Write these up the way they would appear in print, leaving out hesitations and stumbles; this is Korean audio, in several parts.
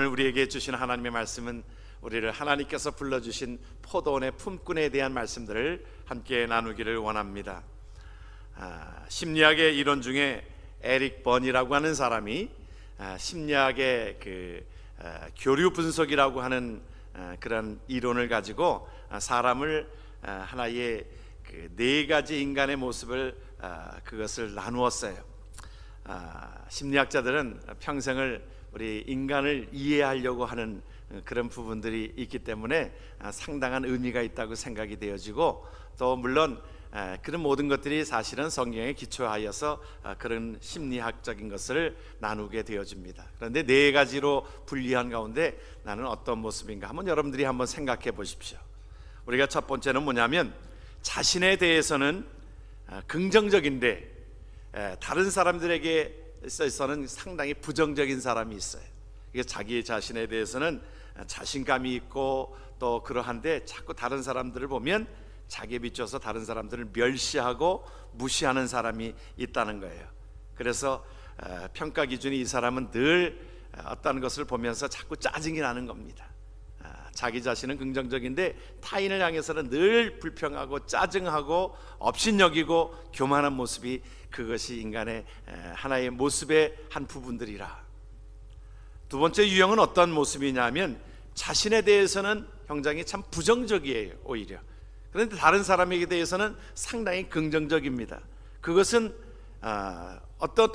오늘 우리에게 주신 하나님의 말씀은 우리를 하나님께서 불러주신 포도원의 품꾼에 대한 말씀들을 함께 나누기를 원합니다. 심리학의 이론 중에 에릭 번이라고 하는 사람이 심리학의 교류 분석이라고 하는 그런 이론을 가지고 사람을 하나의 네 가지 인간의 모습을 그것을 나누었어요. 심리학자들은 평생을 우리 인간을 이해하려고 하는 그런 부분들이 있기 때문에 상당한 의미가 있다고 생각이 되어지고, 또 물론 그런 모든 것들이 사실은 성경에 기초하여서 그런 심리학적인 것을 나누게 되어집니다. 그런데 네 가지로 분리한 가운데 나는 어떤 모습인가 한번 여러분들이 한번 생각해 보십시오. 우리가 첫 번째는 뭐냐면, 자신에 대해서는 긍정적인데 다른 사람들에게 있어서는 상당히 부정적인 사람이 있어요. 이게 자기 자신에 대해서는 자신감이 있고 또 그러한데 자꾸 다른 사람들을 보면 자기에 비춰서 다른 사람들을 멸시하고 무시하는 사람이 있다는 거예요. 그래서 평가 기준이 이 사람은 늘 어떤 것을 보면서 자꾸 짜증이 나는 겁니다. 자기 자신은 긍정적인데 타인을 향해서는 늘 불평하고 짜증하고 업신여기고 교만한 모습이, 그것이 인간의 하나의 모습의 한 부분들이라. 두 번째 유형은 어떤 모습이냐면, 자신에 대해서는 굉장히 참 부정적이에요, 오히려. 그런데 다른 사람에게 대해서는 상당히 긍정적입니다. 그것은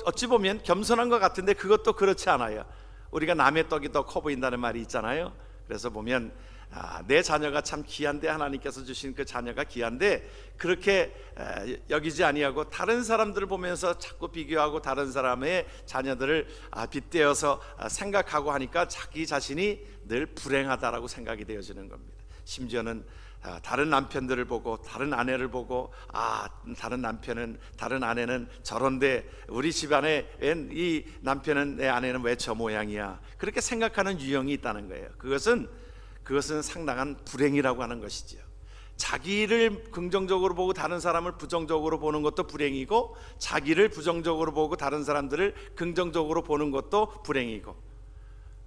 어찌 보면 겸손한 것 같은데 그것도 그렇지 않아요. 우리가 남의 떡이 더 커 보인다는 말이 있잖아요. 그래서 보면 내 자녀가 참 귀한데, 하나님께서 주신 그 자녀가 귀한데 그렇게 여기지 아니하고 다른 사람들을 보면서 자꾸 비교하고 다른 사람의 자녀들을 빗대어서 생각하고 하니까 자기 자신이 늘 불행하다라고 생각이 되어지는 겁니다. 심지어는 다른 남편들을 보고, 다른 아내를 보고, 다른 남편은, 다른 아내는 저런데 우리 집안에 웬 이 남편은, 내 아내는 왜 저 모양이야, 그렇게 생각하는 유형이 있다는 거예요. 그것은 상당한 불행이라고 하는 것이지요. 자기를 긍정적으로 보고 다른 사람을 부정적으로 보는 것도 불행이고, 자기를 부정적으로 보고 다른 사람들을 긍정적으로 보는 것도 불행이고,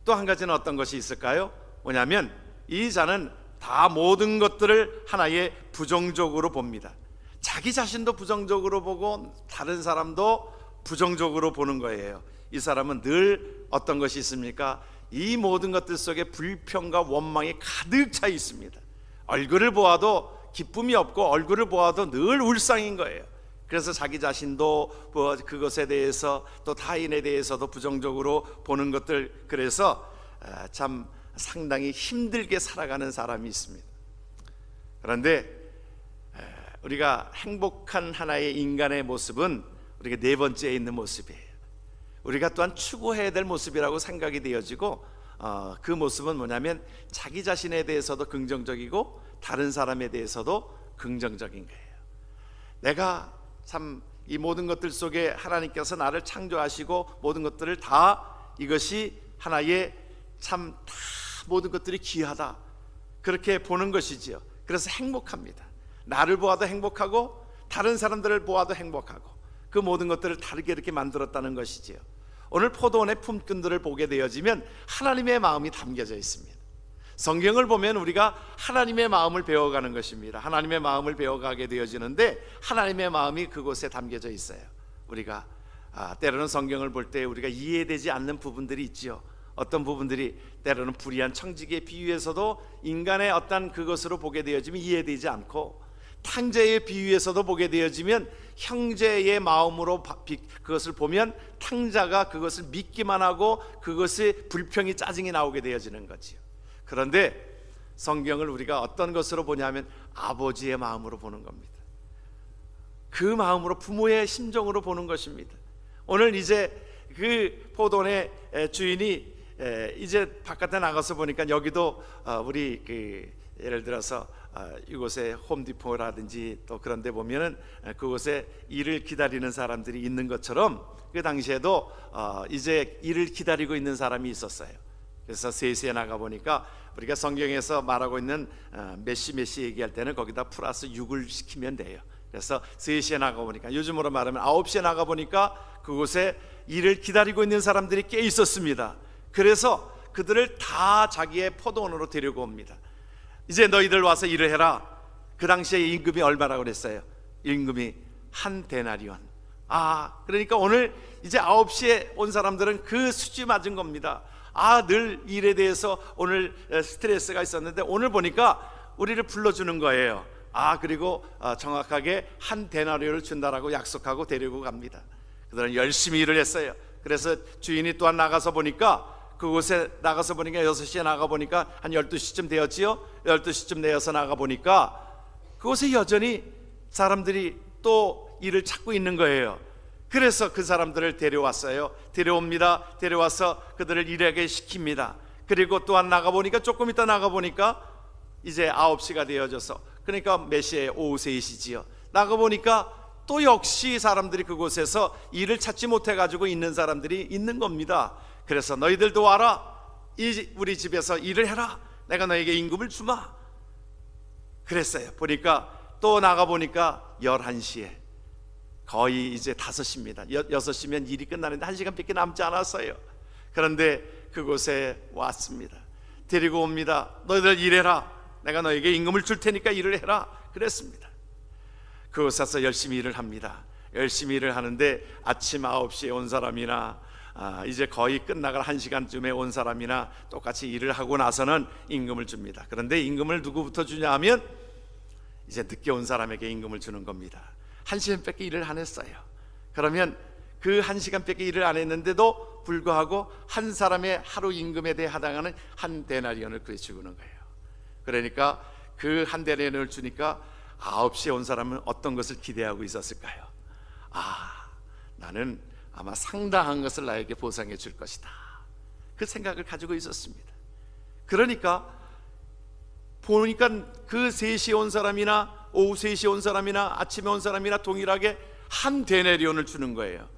또 한 가지는 어떤 것이 있을까요? 뭐냐면, 이 자는 다 모든 것들을 하나의 부정적으로 봅니다. 자기 자신도 부정적으로 보고 다른 사람도 부정적으로 보는 거예요. 이 사람은 늘 어떤 것이 있습니까? 이 모든 것들 속에 불평과 원망이 가득 차 있습니다. 얼굴을 보아도 기쁨이 없고, 얼굴을 보아도 늘 울상인 거예요. 그래서 자기 자신도 그것에 대해서, 또 타인에 대해서도 부정적으로 보는 것들, 그래서 참 상당히 힘들게 살아가는 사람이 있습니다. 그런데 우리가 행복한 하나의 인간의 모습은 우리가 네 번째에 있는 모습이에요. 우리가 또한 추구해야 될 모습이라고 생각이 되어지고, 그 모습은 뭐냐면, 자기 자신에 대해서도 긍정적이고 다른 사람에 대해서도 긍정적인 거예요. 내가 참 이 모든 것들 속에 하나님께서 나를 창조하시고 모든 것들을 다, 이것이 하나의 참 다 모든 것들이 귀하다, 그렇게 보는 것이지요. 그래서 행복합니다. 나를 보아도 행복하고 다른 사람들을 보아도 행복하고, 그 모든 것들을 다르게 이렇게 만들었다는 것이지요. 오늘 포도원의 품꾼들을 보게 되어지면 하나님의 마음이 담겨져 있습니다. 성경을 보면 우리가 하나님의 마음을 배워가는 것입니다. 하나님의 마음을 배워가게 되어지는데 하나님의 마음이 그곳에 담겨져 있어요. 우리가 때로는 성경을 볼 때 우리가 이해되지 않는 부분들이 있지요. 어떤 부분들이 때로는 불의한 청지기에 비유에서도 인간의 어떤 그것으로 보게 되어지면 이해되지 않고, 탕자의 비유에서도 보게 되어지면 형제의 마음으로 그것을 보면 탕자가 그것을 믿기만 하고 그것이 불평이 짜증이 나오게 되어지는 거지요. 그런데 성경을 우리가 어떤 것으로 보냐면 아버지의 마음으로 보는 겁니다. 그 마음으로, 부모의 심정으로 보는 것입니다. 오늘 이제 그 포도원의 주인이 이제 바깥에 나가서 보니까, 여기도 우리 예를 들어서 이곳에 홈디포라든지 또 그런 데 보면은 그곳에 일을 기다리는 사람들이 있는 것처럼, 그 당시에도 이제 일을 기다리고 있는 사람이 있었어요. 그래서 3시에 나가 보니까, 우리가 성경에서 말하고 있는 몇 시 얘기할 때는 거기다 플러스 6을 시키면 돼요. 그래서 3시에 나가 보니까, 요즘으로 말하면 9시에 나가 보니까 그곳에 일을 기다리고 있는 사람들이 꽤 있었습니다. 그래서 그들을 다 자기의 포도원으로 데리고 옵니다. 이제 너희들 와서 일을 해라. 그 당시에 임금이 얼마라고 그랬어요? 임금이 한 데나리온. 그러니까 오늘 이제 9시에 온 사람들은 그 수지 맞은 겁니다. 늘 일에 대해서 오늘 스트레스가 있었는데 오늘 보니까 우리를 불러주는 거예요. 그리고 정확하게 한 데나리온을 준다라고 약속하고 데리고 갑니다. 그들은 열심히 일을 했어요. 그래서 주인이 또한 나가서 보니까, 그곳에 나가서 보니까 6시에 나가보니까 한 12시쯤 되었지요. 12시쯤 되어서 나가보니까 그곳에 여전히 사람들이 또 일을 찾고 있는 거예요. 그래서 그 사람들을 데려왔어요. 데려옵니다. 데려와서 그들을 일하게 시킵니다. 그리고 또한 나가보니까, 조금 있다 나가보니까 이제 9시가 되어져서, 그러니까 몇 시에? 오후 3시지요. 나가보니까 또 역시 사람들이 그곳에서 일을 찾지 못해가지고 있는 사람들이 있는 겁니다. 그래서 너희들도 와라. 우리 집에서 일을 해라. 내가 너에게 임금을 주마. 그랬어요. 보니까 또 나가보니까 11시에, 거의 이제 5시입니다 6시면 일이 끝나는데 1시간밖에 남지 않았어요. 그런데 그곳에 왔습니다. 데리고 옵니다. 너희들 일해라. 내가 너에게 임금을 줄 테니까 일을 해라. 그랬습니다. 그곳에서 열심히 일을 합니다. 열심히 일을 하는데 아침 9시에 온 사람이나 이제 거의 끝나갈 1시간쯤에 온 사람이나 똑같이 일을 하고 나서는 임금을 줍니다. 그런데 임금을 누구부터 주냐 하면 이제 늦게 온 사람에게 임금을 주는 겁니다. 1시간밖에 일을 안 했어요. 그러면 그 1시간밖에 일을 안 했는데도 불구하고 한 사람의 하루 임금에 대해 해당하는 한 데나리온을 그에 주는 거예요. 그러니까 그 한 데나리온을 주니까 9시에 온 사람은 어떤 것을 기대하고 있었을까요? 나는 아마 상당한 것을 나에게 보상해 줄 것이다, 그 생각을 가지고 있었습니다. 그러니까 보니까 그 3시에 온 사람이나 오후 3시에 온 사람이나 아침에 온 사람이나 동일하게 한 데나리온을 주는 거예요.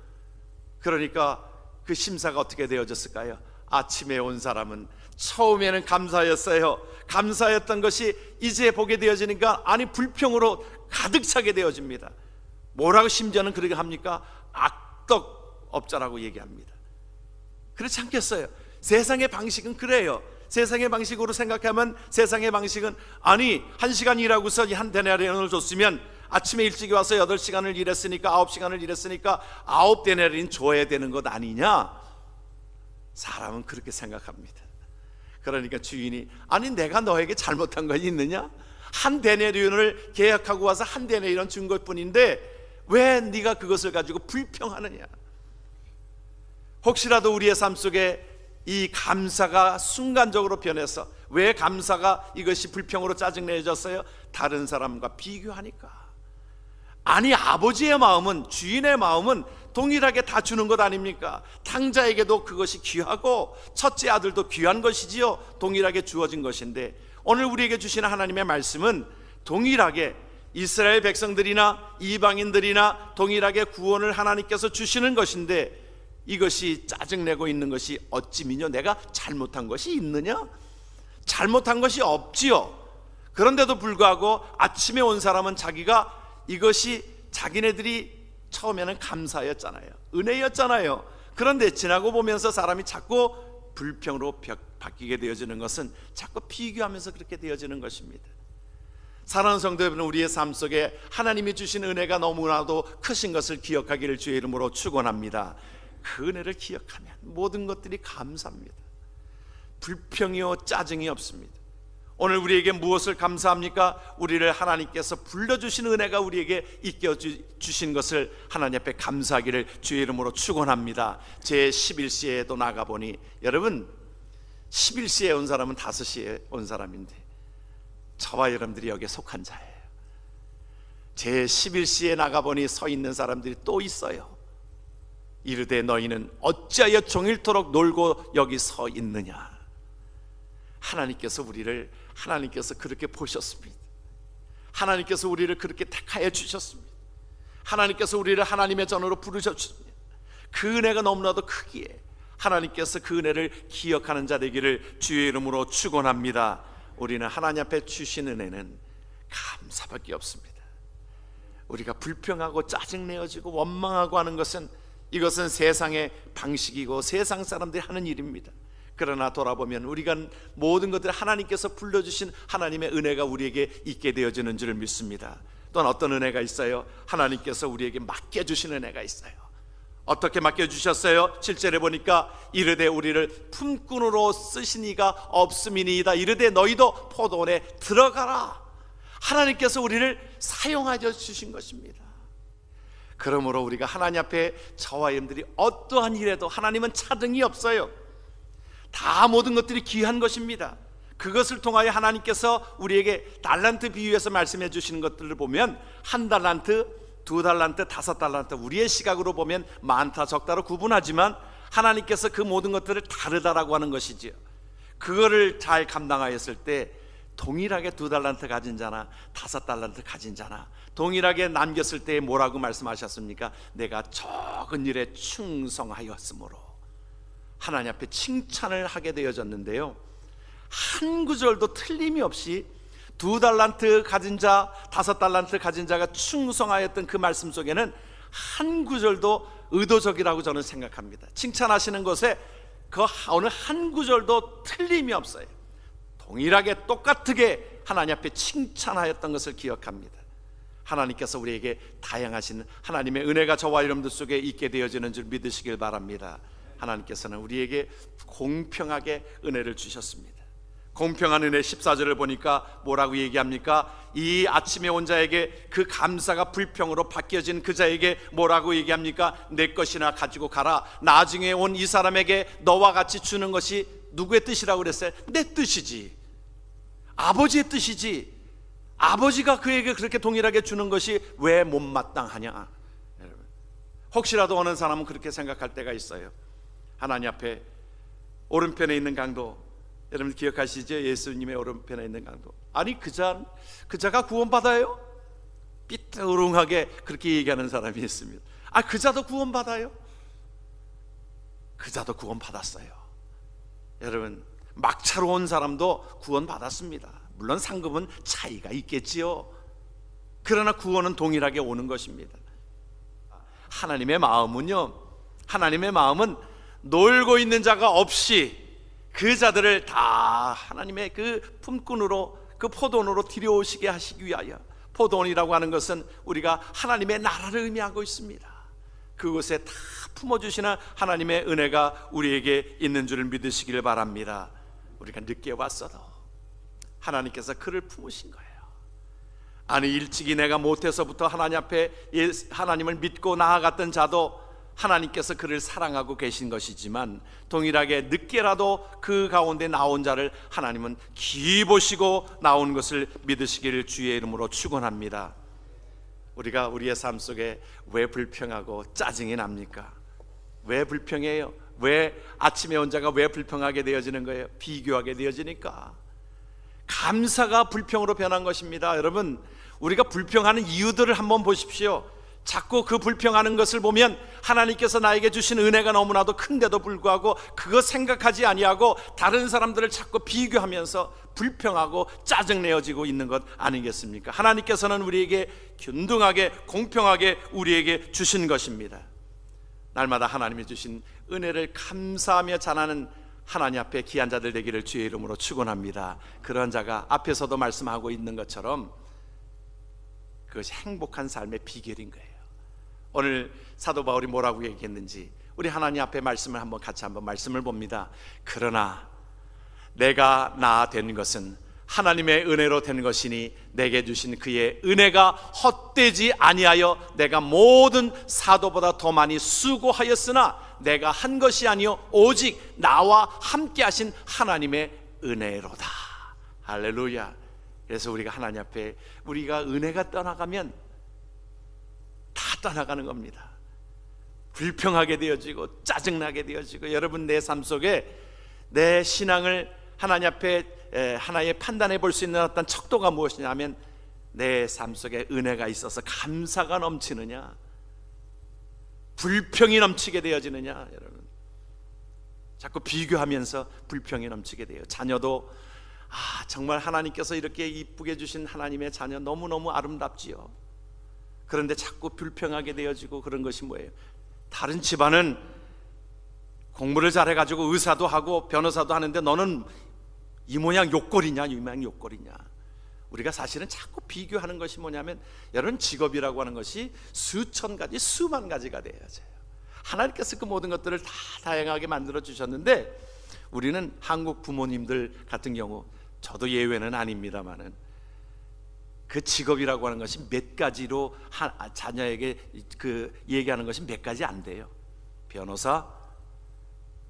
그러니까 그 심사가 어떻게 되어졌을까요? 아침에 온 사람은 처음에는 감사였어요. 감사였던 것이 이제 보게 되어지니까 불평으로 가득 차게 되어집니다. 뭐라고 심지어는 그렇게 합니까? 악덕 업자라고 얘기합니다. 그렇지 않겠어요? 세상의 방식은 그래요. 세상의 방식으로 생각하면, 세상의 방식은 1시간 일하고서 한 데나리온을 줬으면 아침에 일찍 와서 8시간을 일했으니까 9시간을 일했으니까 9데나리온 줘야 되는 것 아니냐? 사람은 그렇게 생각합니다. 그러니까 주인이 내가 너에게 잘못한 것이 있느냐? 한 데나리온을 계약하고 와서 한 데나리온 준 것뿐인데 왜 네가 그것을 가지고 불평하느냐? 혹시라도 우리의 삶 속에 이 감사가 순간적으로 변해서, 왜 감사가 이것이 불평으로 짜증내졌어요? 다른 사람과 비교하니까. 아버지의 마음은, 주인의 마음은 동일하게 다 주는 것 아닙니까? 탕자에게도 그것이 귀하고 첫째 아들도 귀한 것이지요. 동일하게 주어진 것인데, 오늘 우리에게 주시는 하나님의 말씀은 동일하게 이스라엘 백성들이나 이방인들이나 동일하게 구원을 하나님께서 주시는 것인데, 이것이 짜증내고 있는 것이 어찌 미뇨 내가 잘못한 것이 있느냐? 잘못한 것이 없지요. 그런데도 불구하고 아침에 온 사람은 자기가 이것이 자기네들이 처음에는 감사였잖아요. 은혜였잖아요. 그런데 지나고 보면서 사람이 자꾸 불평으로 바뀌게 되어지는 것은 자꾸 비교하면서 그렇게 되어지는 것입니다. 사랑하는 성도 여러분, 우리의 삶 속에 하나님이 주신 은혜가 너무나도 크신 것을 기억하기를 주의 이름으로 축원합니다. 그 은혜를 기억하면 모든 것들이 감사합니다. 불평이요 짜증이 없습니다. 오늘 우리에게 무엇을 감사합니까? 우리를 하나님께서 불러주신 은혜가 우리에게 이끌어주신 것을 하나님 앞에 감사하기를 주의 이름으로 축원합니다. 제 11시에도 나가보니, 여러분 11시에 온 사람은 5시에 온 사람인데 저와 여러분들이 여기에 속한 자예요. 제 11시에 나가보니 서 있는 사람들이 또 있어요. 이르되 너희는 어찌하여 종일토록 놀고 여기 서 있느냐? 하나님께서 그렇게 보셨습니다. 하나님께서 우리를 그렇게 택하여 주셨습니다. 하나님께서 우리를 하나님의 전으로 부르셨습니다. 그 은혜가 너무나도 크기에 하나님께서 그 은혜를 기억하는 자 되기를 주의 이름으로 축원합니다. 우리는 하나님 앞에 주신 은혜는 감사밖에 없습니다. 우리가 불평하고 짜증내어지고 원망하고 하는 것은, 이것은 세상의 방식이고 세상 사람들이 하는 일입니다. 그러나 돌아보면 우리가 모든 것들을 하나님께서 불러주신 하나님의 은혜가 우리에게 있게 되어지는 줄을 믿습니다. 또한 어떤 은혜가 있어요? 하나님께서 우리에게 맡겨주신 은혜가 있어요. 어떻게 맡겨주셨어요? 7절에 보니까 이르되 우리를 품꾼으로 쓰신 이가 없음이니이다. 이르되 너희도 포도원에 들어가라. 하나님께서 우리를 사용하여 주신 것입니다. 그러므로 우리가 하나님 앞에 저와 여러분들이 어떠한 일에도 하나님은 차등이 없어요. 다 모든 것들이 귀한 것입니다. 그것을 통하여 하나님께서 우리에게 달란트 비유에서 말씀해 주시는 것들을 보면 1달란트, 2달란트, 5달란트, 우리의 시각으로 보면 많다 적다로 구분하지만 하나님께서 그 모든 것들을 다르다라고 하는 것이지요. 그거를 잘 감당하였을 때 동일하게 2달란트 가진 자나 5달란트 가진 자나 동일하게 남겼을 때 뭐라고 말씀하셨습니까? 내가 적은 일에 충성하였으므로 하나님 앞에 칭찬을 하게 되어졌는데요, 한 구절도 틀림이 없이 2달란트 가진 자, 5달란트 가진 자가 충성하였던 그 말씀 속에는 한 구절도 의도적이라고 저는 생각합니다. 칭찬하시는 것에 그 어느 한 구절도 틀림이 없어요. 동일하게 똑같게 하나님 앞에 칭찬하였던 것을 기억합니다. 하나님께서 우리에게 다양하신 하나님의 은혜가 저와 여러분들 속에 있게 되어지는 줄 믿으시길 바랍니다. 하나님께서는 우리에게 공평하게 은혜를 주셨습니다. 공평한 은혜 14절을 보니까 뭐라고 얘기합니까? 이 아침에 온 자에게 그 감사가 불평으로 바뀌어진 그 자에게 뭐라고 얘기합니까? 내 것이나 가지고 가라. 나중에 온 이 사람에게 너와 같이 주는 것이 누구의 뜻이라고 그랬어요? 내 뜻이지, 아버지의 뜻이지. 아버지가 그에게 그렇게 동일하게 주는 것이 왜 못마땅하냐? 여러분, 혹시라도 어느 사람은 그렇게 생각할 때가 있어요. 하나님 앞에 오른편에 있는 강도, 여러분 기억하시죠? 예수님의 오른편에 있는 강도. 아니 그자가 구원받아요? 삐뚤응하게 그렇게 얘기하는 사람이 있습니다. 아, 그자도 구원받아요? 그자도 구원받았어요. 여러분, 막차로 온 사람도 구원받았습니다. 물론 상급은 차이가 있겠지요. 그러나 구원은 동일하게 오는 것입니다. 하나님의 마음은요, 하나님의 마음은 놀고 있는 자가 없이 그 자들을 다 하나님의 그 품꾼으로, 그 포도원으로 들여오시게 하시기 위하여, 포도원이라고 하는 것은 우리가 하나님의 나라를 의미하고 있습니다. 그곳에 다 품어주시는 하나님의 은혜가 우리에게 있는 줄을 믿으시길 바랍니다. 우리가 늦게 왔어도 하나님께서 그를 품으신 거예요. 아니, 일찍이 내가 못해서부터 하나님 앞에 하나님을 믿고 나아갔던 자도 하나님께서 그를 사랑하고 계신 것이지만, 동일하게 늦게라도 그 가운데 나온 자를 하나님은 기이 보시고 나온 것을 믿으시기를 주의 이름으로 축원합니다. 우리가 우리의 삶 속에 왜 불평하고 짜증이 납니까? 왜 불평해요? 왜 아침에 온 자가 왜 불평하게 되어지는 거예요? 비교하게 되어지니까. 감사가 불평으로 변한 것입니다. 여러분, 우리가 불평하는 이유들을 한번 보십시오. 자꾸 그 불평하는 것을 보면 하나님께서 나에게 주신 은혜가 너무나도 큰데도 불구하고 그거 생각하지 아니하고 다른 사람들을 자꾸 비교하면서 불평하고 짜증내어지고 있는 것 아니겠습니까? 하나님께서는 우리에게 균등하게 공평하게 우리에게 주신 것입니다. 날마다 하나님이 주신 은혜를 감사하며 전하는 하나님 앞에 귀한 자들 되기를 주의 이름으로 축원합니다. 그런 자가 앞에서도 말씀하고 있는 것처럼 그것이 행복한 삶의 비결인 거예요. 오늘 사도 바울이 뭐라고 얘기했는지 우리 하나님 앞에 말씀을 한번 같이 한번 말씀을 봅니다. 그러나 내가 나 된 것은 하나님의 은혜로 된 것이니 내게 주신 그의 은혜가 헛되지 아니하여 내가 모든 사도보다 더 많이 수고하였으나 내가 한 것이 아니요 오직 나와 함께 하신 하나님의 은혜로다. 할렐루야. 그래서 우리가 하나님 앞에 우리가 은혜가 떠나가면 다 떠나가는 겁니다. 불평하게 되어지고 짜증나게 되어지고. 여러분, 내 삶 속에 내 신앙을 하나님 앞에 하나의 판단해 볼 수 있는 어떤 척도가 무엇이냐면 내 삶 속에 은혜가 있어서 감사가 넘치느냐, 불평이 넘치게 되어지느냐. 여러분, 자꾸 비교하면서 불평이 넘치게 돼요. 자녀도 정말 하나님께서 이렇게 이쁘게 주신 하나님의 자녀 너무너무 아름답지요. 그런데 자꾸 불평하게 되어지고 그런 것이 뭐예요? 다른 집안은 공부를 잘해가지고 의사도 하고 변호사도 하는데 너는 이 모양 욕골이냐, 이 모양 욕골이냐. 우리가 사실은 자꾸 비교하는 것이 뭐냐면, 여러분, 직업이라고 하는 것이 수천 가지, 수만 가지가 되어야죠. 하나님께서 그 모든 것들을 다 다양하게 만들어 주셨는데, 우리는 한국 부모님들 같은 경우, 저도 예외는 아닙니다만은, 그 직업이라고 하는 것이 몇 가지로 자녀에게 그 얘기하는 것이 몇 가지 안 돼요. 변호사,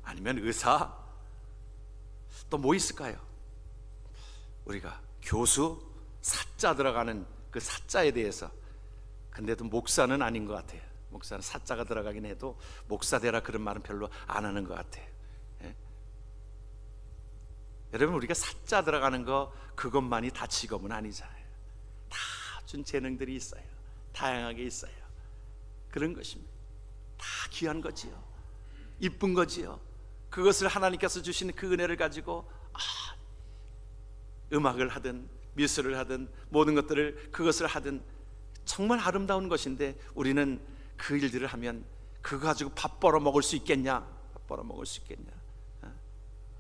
아니면 의사, 또 뭐 있을까요? 우리가 교수, 사자 들어가는 그 사자에 대해서. 근데도 목사는 아닌 것 같아요. 목사는 사자가 들어가긴 해도 목사 되라 그런 말은 별로 안 하는 것 같아요. 예? 여러분, 우리가 사자 들어가는 거 그것만이 다 직업은 아니잖아요. 다 준 재능들이 있어요. 다양하게 있어요. 그런 것입니다. 다 귀한 거지요. 이쁜 거지요. 그것을 하나님께서 주신 그 은혜를 가지고 음악을 하든 미술을 하든 모든 것들을 그것을 하든 정말 아름다운 것인데, 우리는 그 일들을 하면 그거 가지고 밥 벌어 먹을 수 있겠냐? 밥 벌어 먹을 수 있겠냐?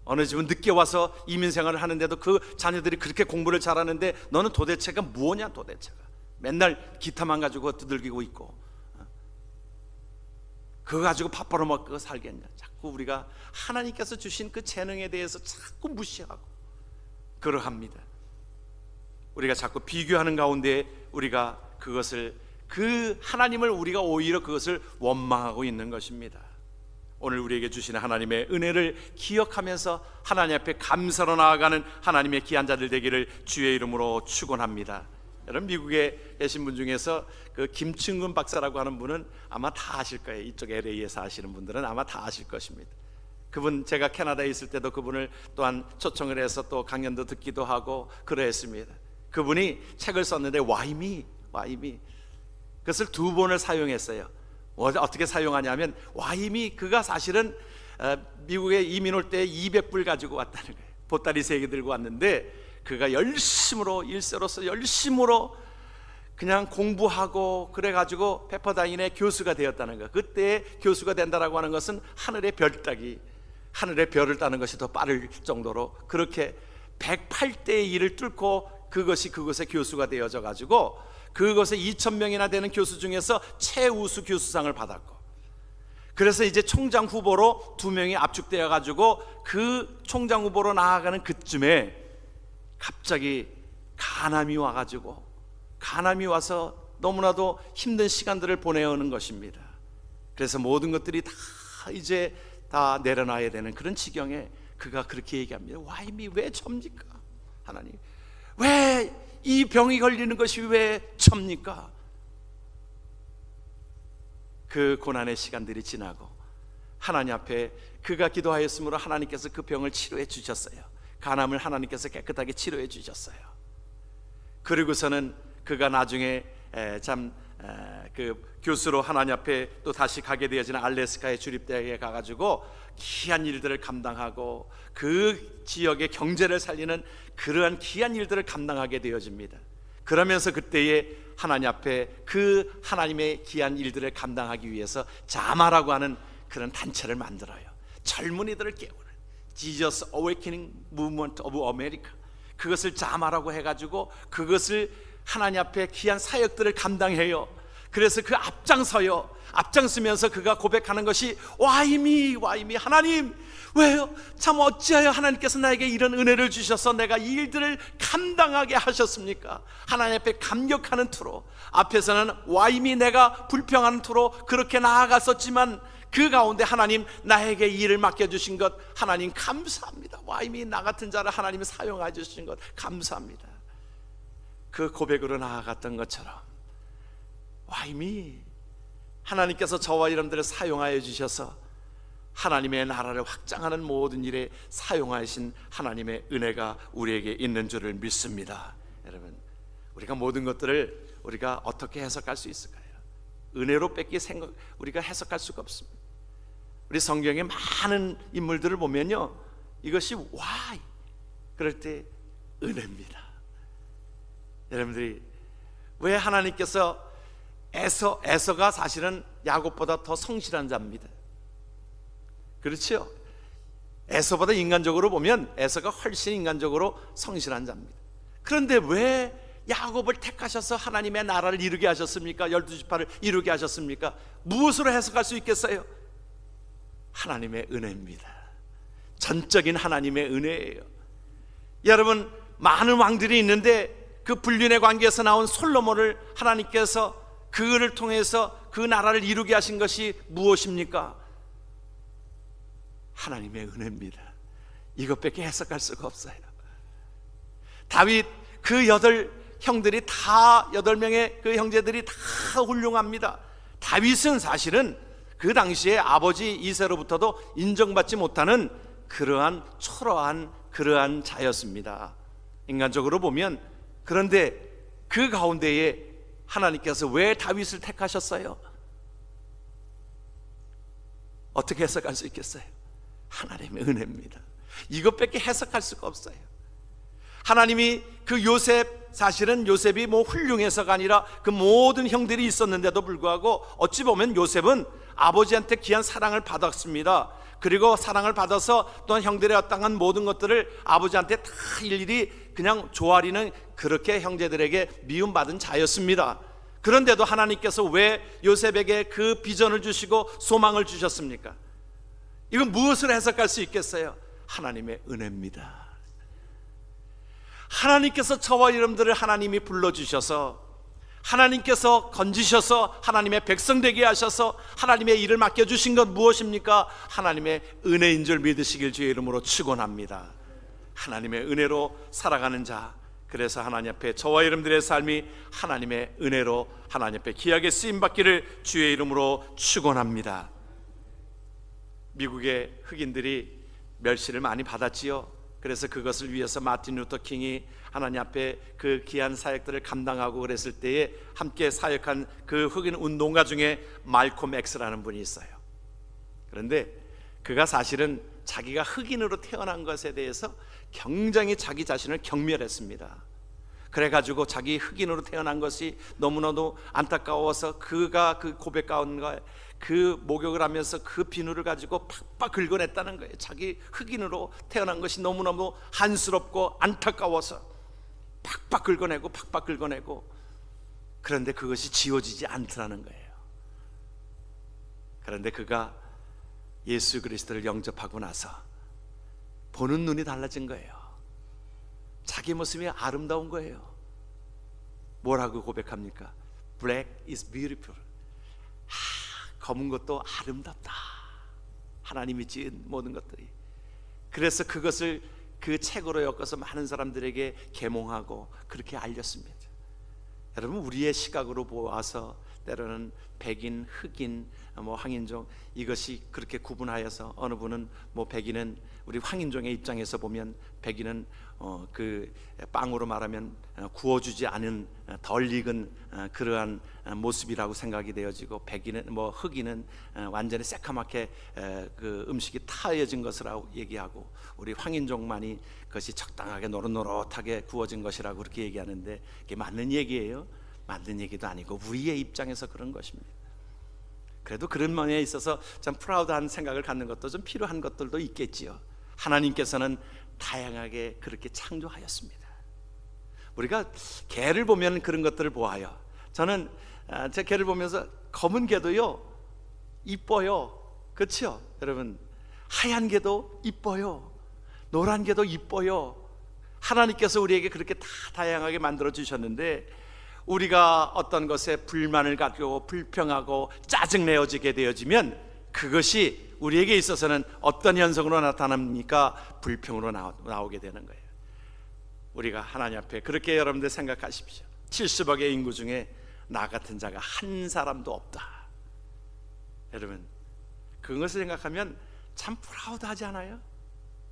어느 집은 늦게 와서 이민생활을 하는데도 그 자녀들이 그렇게 공부를 잘하는데 너는 도대체가 뭐냐? 도대체가 맨날 기타만 가지고 두들기고 있고 그거 가지고 밥 벌어 먹고 살겠냐? 자꾸 우리가 하나님께서 주신 그 재능에 대해서 자꾸 무시하고 그러합니다. 우리가 자꾸 비교하는 가운데 우리가 그것을, 그 하나님을 우리가 오히려 그것을 원망하고 있는 것입니다. 오늘 우리에게 주시는 하나님의 은혜를 기억하면서 하나님 앞에 감사로 나아가는 하나님의 귀한 자들 되기를 주의 이름으로 축원합니다. 여러분, 미국에 계신 분 중에서 그 김충근 박사라고 하는 분은 아마 다 아실 거예요. 이쪽 LA에 사시는 분들은 아마 다 아실 것입니다. 그분, 제가 캐나다에 있을 때도 그분을 또한 초청을 해서 또 강연도 듣기도 하고 그러했습니다. 그분이 책을 썼는데 와이미 그것을 2번을 사용했어요. 어떻게 사용하냐면, 와이미, 그가 사실은 미국에 이민 올 때 200불 가지고 왔다는 거예요. 보따리 3개 들고 왔는데 그가 열심으로, 일세로서 열심으로 그냥 공부하고 그래가지고 페퍼다인의 교수가 되었다는 거. 그때 교수가 된다라고 하는 것은 하늘의 별 따기, 하늘의 별을 따는 것이 더 빠를 정도로 그렇게 108대의 일을 뚫고 그것의 교수가 되어져 가지고 그것에 2,000명이나 되는 교수 중에서 최우수 교수상을 받았고, 그래서 이제 총장 후보로 2명이 압축되어 가지고 그 총장 후보로 나아가는 그쯤에 갑자기 간암이 와가지고, 간암이 와서 너무나도 힘든 시간들을 보내오는 것입니다. 그래서 모든 것들이 다 이제 다 내려놔야 되는 그런 지경에 그가 그렇게 얘기합니다. 와이미, 왜 접니까? 하나님, 왜 이 병이 걸리는 것이 왜 접니까? 그 고난의 시간들이 지나고 하나님 앞에 그가 기도하였으므로 하나님께서 그 병을 치료해 주셨어요. 간암을 하나님께서 깨끗하게 치료해 주셨어요. 그리고서는 그가 나중에 그 교수로 하나님 앞에 또 다시 가게 되어지는 알래스카의 주립대학에 가가지고 귀한 일들을 감당하고 그 지역의 경제를 살리는 그러한 귀한 일들을 감당하게 되어집니다. 그러면서 그때에 하나님 앞에 그 하나님의 귀한 일들을 감당하기 위해서 자마라고 하는 그런 단체를 만들어요. 젊은이들을 깨우는 Jesus Awakening Movement of America, 그것을 자마라고 해가지고 그것을 하나님 앞에 귀한 사역들을 감당해요. 그래서 그 앞장서요. 앞장서면서 그가 고백하는 것이 와이미 하나님, 왜요? 참 어찌하여 하나님께서 나에게 이런 은혜를 주셔서 내가 이 일들을 감당하게 하셨습니까? 하나님 앞에 감격하는 투로, 앞에서는 와이미 내가 불평하는 투로 그렇게 나아갔었지만 그 가운데 하나님 나에게 이 일을 맡겨주신 것 하나님 감사합니다. 와이미 나 같은 자를 하나님이 사용해 주신 것 감사합니다. 그 고백으로 나아갔던 것처럼 와이미, 하나님께서 저와 여러분들을 사용하여 주셔서 하나님의 나라를 확장하는 모든 일에 사용하신 하나님의 은혜가 우리에게 있는 줄을 믿습니다. 여러분, 우리가 모든 것들을 우리가 어떻게 해석할 수 있을까요? 은혜로 뺏기 우리가 해석할 수가 없습니다. 우리 성경에 많은 인물들을 보면요, 이것이 why 그럴 때 은혜입니다. 여러분들이 왜 하나님께서 에서가 사실은 야곱보다 더 성실한 자입니다. 그렇죠? 에서보다 인간적으로 보면 에서가 훨씬 인간적으로 성실한 자입니다. 그런데 왜 야곱을 택하셔서 하나님의 나라를 이루게 하셨습니까? 12지파를 이루게 하셨습니까? 무엇으로 해석할 수 있겠어요? 하나님의 은혜입니다. 전적인 하나님의 은혜예요. 여러분, 많은 왕들이 있는데 그 불륜의 관계에서 나온 솔로몬을 하나님께서 그를 통해서 그 나라를 이루게 하신 것이 무엇입니까? 하나님의 은혜입니다. 이것밖에 해석할 수가 없어요. 다윗 그 8형들이 다 8명의 그 형제들이 다 훌륭합니다. 다윗은 사실은 그 당시에 아버지 이새로부터도 인정받지 못하는 그러한 초라한 그러한 자였습니다. 인간적으로 보면. 그런데 그 가운데에 하나님께서 왜 다윗을 택하셨어요? 어떻게 해석할 수 있겠어요? 하나님의 은혜입니다. 이것밖에 해석할 수가 없어요. 하나님이 그 요셉, 사실은 요셉이 뭐 훌륭해서가 아니라 그 모든 형들이 있었는데도 불구하고 어찌 보면 요셉은 아버지한테 귀한 사랑을 받았습니다. 그리고 사랑을 받아서 또한 형들의 어떠한 모든 것들을 아버지한테 다 일일이 그냥 조아리는 그렇게 형제들에게 미움받은 자였습니다. 그런데도 하나님께서 왜 요셉에게 그 비전을 주시고 소망을 주셨습니까? 이건 무엇을 해석할 수 있겠어요? 하나님의 은혜입니다. 하나님께서 저와 여러분들을 하나님이 불러주셔서, 하나님께서 건지셔서 하나님의 백성 되게 하셔서 하나님의 일을 맡겨주신 것 무엇입니까? 하나님의 은혜인 줄 믿으시길 주의 이름으로 축원합니다. 하나님의 은혜로 살아가는 자, 그래서 하나님 앞에 저와 여러분들의 삶이 하나님의 은혜로 하나님 앞에 귀하게 쓰임받기를 주의 이름으로 축원합니다. 미국의 흑인들이 멸시를 많이 받았지요. 그래서 그것을 위해서 마틴 루터 킹이 하나님 앞에 그 귀한 사역들을 감당하고 그랬을 때에 함께 사역한 그 흑인 운동가 중에 말콤 X라는 분이 있어요. 그런데 그가 사실은 자기가 흑인으로 태어난 것에 대해서 굉장히 자기 자신을 경멸했습니다. 그래가지고 자기 흑인으로 태어난 것이 너무나도 안타까워서 그가 그 고백 가운데 그 목욕을 하면서 그 비누를 가지고 팍팍 긁어냈다는 거예요. 자기 흑인으로 태어난 것이 너무너무 한스럽고 안타까워서 팍팍 긁어내고 그런데 그것이 지워지지 않더라는 거예요. 그런데 그가 예수 그리스도를 영접하고 나서 보는 눈이 달라진 거예요. 자기 모습이 아름다운 거예요. 뭐라고 고백합니까? Black is beautiful. 검은 것도 아름답다. 하나님이 지은 모든 것들이. 그래서 그것을 그 책으로 엮어서 많은 사람들에게 계몽하고 그렇게 알렸습니다. 여러분, 우리의 시각으로 보아서 때로는 백인, 흑인, 뭐 황인종 이것이 그렇게 구분하여서 어느 분은 뭐 백인은 우리 황인종의 입장에서 보면 백인은 그 빵으로 말하면 구워주지 않은 덜 익은 그러한 모습이라고 생각이 되어지고, 백인은 뭐 흑인은 완전히 새카맣게 그 음식이 타여진 것이라고 얘기하고, 우리 황인종만이 그것이 적당하게 노릇노릇하게 구워진 것이라고 그렇게 얘기하는데 이게 맞는 얘기예요? 맞는 얘기도 아니고 우리의 입장에서 그런 것입니다. 그래도 그런 면에 있어서 참 프라우드한 생각을 갖는 것도 좀 필요한 것들도 있겠지요. 하나님께서는 다양하게 그렇게 창조하였습니다. 우리가 개를 보면 그런 것들을 보아요. 저는 제 개를 보면서 검은 개도요 이뻐요. 그렇죠? 여러분, 하얀 개도 이뻐요. 노란 개도 이뻐요. 하나님께서 우리에게 그렇게 다 다양하게 만들어 주셨는데, 우리가 어떤 것에 불만을 가지고 불평하고 짜증내어지게 되어지면 그것이 우리에게 있어서는 어떤 현상으로 나타납니까? 불평으로 나오게 되는 거예요. 우리가 하나님 앞에 그렇게 여러분들 생각하십시오. 70억의 인구 중에 나 같은 자가 한 사람도 없다. 여러분, 그것을 생각하면 참 프라우드하지 않아요?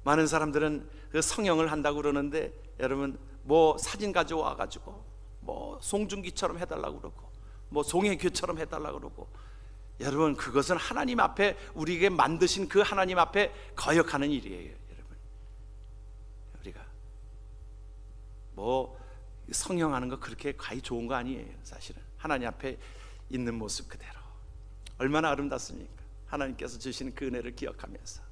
많은 사람들은 그 성형을 한다고 그러는데, 여러분, 뭐 사진 가져와 가지고 뭐 송중기처럼 해달라고 그러고 뭐 송혜교처럼 해달라고 그러고, 여러분, 그것은 하나님 앞에 우리에게 만드신 그 하나님 앞에 거역하는 일이에요. 여러분, 우리가 뭐 성형하는 거 그렇게 과히 좋은 거 아니에요. 사실은 하나님 앞에 있는 모습 그대로 얼마나 아름답습니까? 하나님께서 주신 그 은혜를 기억하면서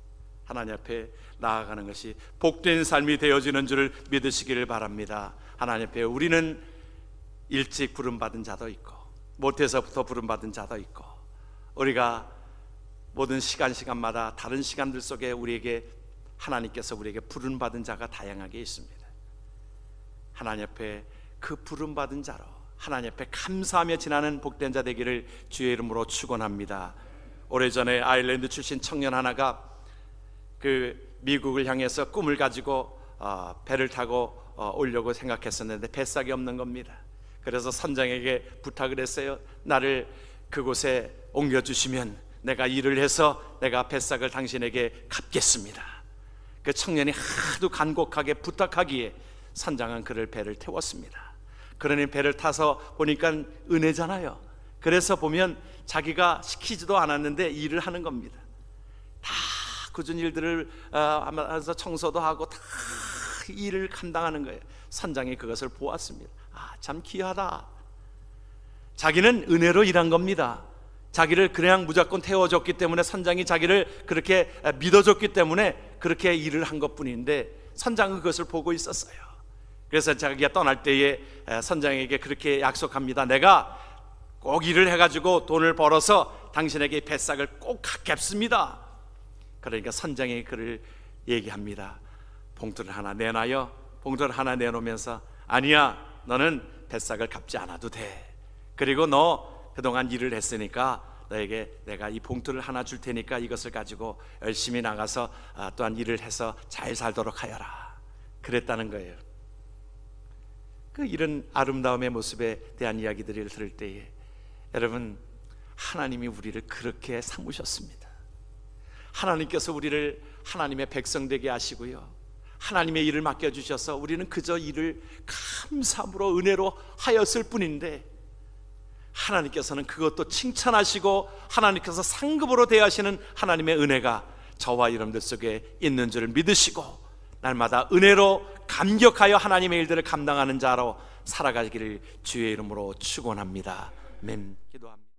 하나님 앞에 나아가는 것이 복된 삶이 되어지는 줄을 믿으시기를 바랍니다. 하나님 앞에 우리는 일찍 부름받은 자도 있고 못해서부터 부름받은 자도 있고, 우리가 모든 시간마다 다른 시간들 속에 우리에게 하나님께서 우리에게 부름받은 자가 다양하게 있습니다. 하나님 앞에 그 부름받은 자로 하나님 앞에 감사하며 지나는 복된 자 되기를 주의 이름으로 축원합니다. 오래전에 아일랜드 출신 청년 하나가 그 미국을 향해서 꿈을 가지고 배를 타고 오려고 생각했었는데 뱃삭이 없는 겁니다. 그래서 선장에게 부탁을 했어요. 나를 그곳에 옮겨주시면 내가 일을 해서 내가 뱃삭을 당신에게 갚겠습니다. 그 청년이 하도 간곡하게 부탁하기에 선장은 그를 배를 태웠습니다. 그러니 배를 타서 보니까 은혜잖아요. 그래서 보면 자기가 시키지도 않았는데 일을 하는 겁니다. 다 굳은 일들을 하면서 청소도 하고 다 일을 감당하는 거예요. 선장이 그것을 보았습니다. 참 귀하다. 자기는 은혜로 일한 겁니다. 자기를 그냥 무조건 태워줬기 때문에, 선장이 자기를 그렇게 믿어줬기 때문에 그렇게 일을 한 것뿐인데 선장은 그것을 보고 있었어요. 그래서 자기가 떠날 때에 선장에게 그렇게 약속합니다. 내가 꼭 일을 해가지고 돈을 벌어서 당신에게 뱃삭을 꼭 갚겠습니다. 그러니까 선장이 그를 얘기합니다. 봉투를 하나 내놔요. 봉투를 하나 내놓으면서 아니야, 너는 뱃삭을 갚지 않아도 돼. 그리고 너 그동안 일을 했으니까 너에게 내가 이 봉투를 하나 줄 테니까 이것을 가지고 열심히 나가서 또한 일을 해서 잘 살도록 하여라. 그랬다는 거예요. 그 이런 아름다움의 모습에 대한 이야기들을 들을 때에 여러분, 하나님이 우리를 그렇게 삼으셨습니다. 하나님께서 우리를 하나님의 백성 되게 하시고요, 하나님의 일을 맡겨주셔서 우리는 그저 일을 감사함으로 은혜로 하였을 뿐인데, 하나님께서는 그것도 칭찬하시고 하나님께서 상급으로 대하시는 하나님의 은혜가 저와 여러분들 속에 있는 줄을 믿으시고 날마다 은혜로 감격하여 하나님의 일들을 감당하는 자로 살아가기를 주의 이름으로 축원합니다. 아멘. 기도합니다.